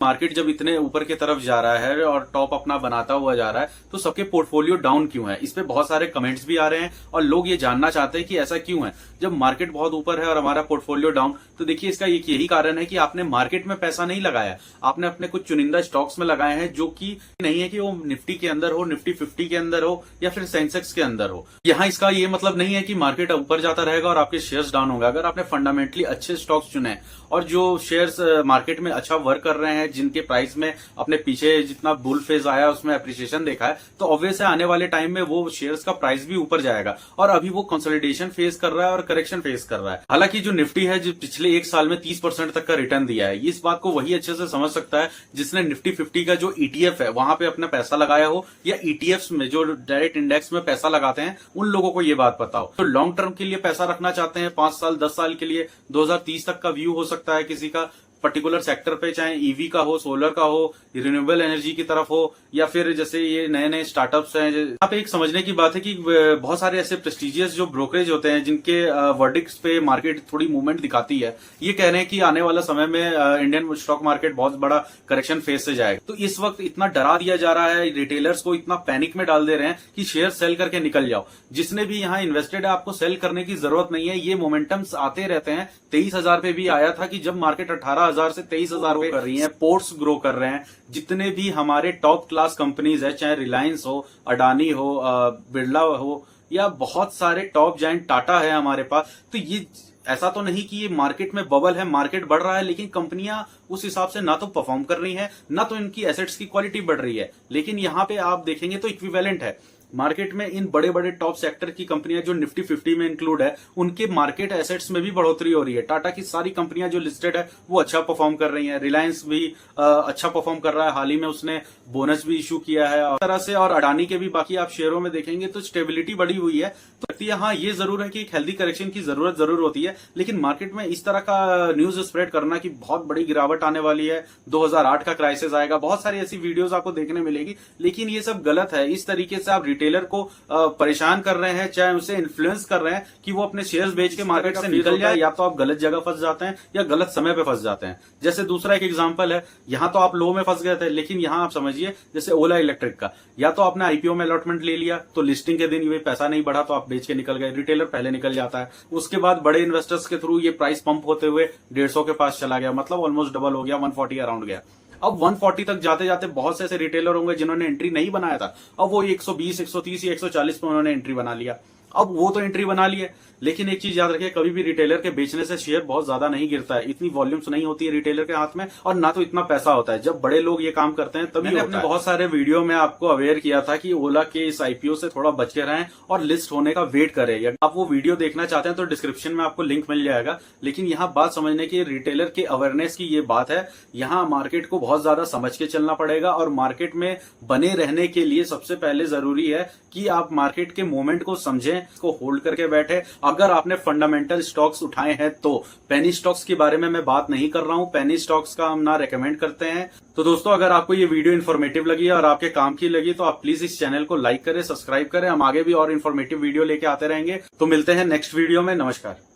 Market जब इतने ऊपर की तरफ जा रहा है और टॉप अपना बनाता हुआ जा रहा है तो सबके पोर्टफोलियो डाउन क्यों है। इस पे बहुत सारे कमेंट्स भी आ रहे हैं और लोग ये जानना चाहते हैं कि ऐसा क्यों है। जब मार्केट बहुत ऊपर है और हमारा पोर्टफोलियो डाउन, तो देखिए इसका एक यही कारण है कि आपने मार्केट में पैसा नहीं लगाया, आपने अपने कुछ चुनिंदा स्टॉक्स में लगाए हैं, जो कि नहीं है कि वो निफ्टी के अंदर हो, निफ्टी 50 के अंदर हो या फिर सेंसेक्स के अंदर हो। यहाँ इसका ये मतलब नहीं है कि मार्केट ऊपर जाता रहेगा और आपके शेयर्स डाउन होंगे। अगर आपने फंडामेंटली अच्छे स्टॉक्स चुने और जो शेयर्स मार्केट में अच्छा वर्क कर रहे हैं, जिनके प्राइस में अपने पीछे जितना बुल फेज आया उसमें एप्रिसिएशन देखा है, तो ऑब्वियस है आने वाले टाइम में वो शेयर्स का प्राइस भी ऊपर जाएगा। और अभी वो कंसोलिडेशन फेस कर रहा है और करेक्शन फेस कर रहा है। हालांकि जो निफ्टी है, जो पिछले एक साल में 30% तक का रिटर्न दिया है, इस बात को वही अच्छे से समझ सकता है जिसने निफ्टी 50 का जो ईटीएफ है वहां पे अपना पैसा लगाया हो, या ईटीएफ्स में जो डायरेक्ट इंडेक्स में पैसा लगाते हैं उन लोगों को ये बात पता हो। तो लॉन्ग टर्म के लिए पैसा रखना चाहते हैं, 5 साल 10 साल के लिए, 2030 तक का व्यू हो सकता है किसी का पर्टिकुलर सेक्टर पे, चाहे ईवी का हो, सोलर का हो, रिन्यूएबल एनर्जी की तरफ हो, या फिर जैसे ये नए नए स्टार्टअप्स हैं। यहाँ पे एक समझने की बात है कि बहुत सारे ऐसे प्रेस्टिजियस जो ब्रोकरेज होते हैं जिनके वर्डिक्स पे मार्केट थोड़ी मूवमेंट दिखाती है, ये कह रहे हैं कि आने वाला समय में इंडियन स्टॉक मार्केट बहुत बड़ा करेक्शन फेज से जाएगा। तो इस वक्त इतना डरा दिया जा रहा है, रिटेलर्स को इतना पैनिक में डाल दे रहे हैं कि शेयर सेल करके निकल जाओ। जिसने भी यहाँ इन्वेस्टेड है, आपको सेल करने की जरूरत नहीं है। ये मोमेंटम्स आते रहते हैं। 23,000 पे भी आया था कि जब मार्केट 18,000 से 23,000 पे कर रही है, पोर्ट्स ग्रो कर रहे हैं। जितने भी हमारे टॉप क्लास कंपनीज है, चाहे रिलायंस हो, अडानी हो, बिरला हो, या बहुत सारे टॉप जाइंट टाटा है हमारे पास, तो ये ऐसा तो नहीं कि ये मार्केट में बबल है, मार्केट बढ़ रहा है लेकिन कंपनियां उस हिसाब से ना तो परफॉर्म कर रही हैं, ना तो इनकी एसेट्स की क्वालिटी बढ़ रही है। लेकिन यहाँ पे आप देखेंगे तो इक्विवेलेंट है। मार्केट में इन बड़े बड़े टॉप सेक्टर की कंपनियां जो निफ्टी 50 में इंक्लूड है, उनके मार्केट एसेट्स में भी बढ़ोतरी हो रही है। टाटा की सारी कंपनियां जो लिस्टेड है वो अच्छा परफॉर्म कर रही हैं। रिलायंस भी अच्छा परफॉर्म कर रहा है, हाल ही में उसने बोनस भी इशू किया है और तरह से। और अडानी के भी बाकी आप शेयरों में देखेंगे तो स्टेबिलिटी बढ़ी हुई है। तो हाँ, ये जरूर है कि एक हेल्दी करेक्शन की जरूरत जरूर होती है, लेकिन मार्केट में इस तरह का न्यूज स्प्रेड करना कि बहुत बड़ी गिरावट आने वाली है, 2008 का क्राइसिस आएगा, बहुत सारी ऐसी वीडियोस आपको देखने मिलेगी, लेकिन ये सब गलत है। इस तरीके से आप रिटेलर को परेशान कर रहे हैं, चाहे उसे इन्फ्लुएंस कर रहे हैं कि वो अपने शेयर्स बेच के मार्केट से निकल जाए, या तो आप गलत जगह फंस जाते हैं या गलत समय पे फंस जाते हैं। जैसे दूसरा एक एग्जांपल है, यहां तो आप लो में फंस गए थे, लेकिन यहां आप समझिए जैसे ओला इलेक्ट्रिक का, या तो आपने आईपीओ में अलॉटमेंट ले लिया तो लिस्टिंग के दिन ये पैसा नहीं बढ़ा तो आप बेच के निकल गए, रिटेलर पहले निकल जाता है। उसके बाद बड़े इन्वेस्टर्स के थ्रू ये प्राइस पंप होते हुए 150 के पास चला गया, मतलब ऑलमोस्ट डबल हो गया, 140 अराउंड गया। अब 140 तक जाते जाते बहुत से ऐसे रिटेलर होंगे जिन्होंने एंट्री नहीं बनाया था, अब वो 120, 130 या 140 में उन्होंने एंट्री बना लिया। अब वो तो एंट्री बना ली है, लेकिन एक चीज याद रखिए, कभी भी रिटेलर के बेचने से शेयर बहुत ज्यादा नहीं गिरता है। इतनी वॉल्यूम्स नहीं होती है रिटेलर के हाथ में, और ना तो इतना पैसा होता है। जब बड़े लोग ये काम करते हैं तभी मैंने अपने बहुत सारे वीडियो में आपको अवेयर किया था कि ओला के इस आईपीओ से थोड़ा बच के रहें और लिस्ट होने का वेट करें। अगर आप वो वीडियो देखना चाहते हैं तो डिस्क्रिप्शन में आपको लिंक मिल जाएगा। लेकिन यहाँ बात समझने की, रिटेलर के अवेयरनेस की ये बात है, यहाँ मार्केट को बहुत ज्यादा समझ के चलना पड़ेगा। और मार्केट में बने रहने के लिए सबसे पहले जरूरी है कि आप मार्केट के मोमेंट को समझें, इसको होल्ड करके बैठे। अगर आपने फंडामेंटल स्टॉक्स उठाए हैं तो पेनी स्टॉक्स के बारे में मैं बात नहीं कर रहा हूं, पेनी स्टॉक्स का हम ना रेकमेंड करते हैं। तो दोस्तों, अगर आपको ये वीडियो इन्फॉर्मेटिव लगी और आपके काम की लगी तो आप प्लीज इस चैनल को लाइक करें, सब्सक्राइब करें। हम आगे भी और इन्फॉर्मेटिव वीडियो लेके आते रहेंगे। तो मिलते हैं नेक्स्ट वीडियो में। नमस्कार।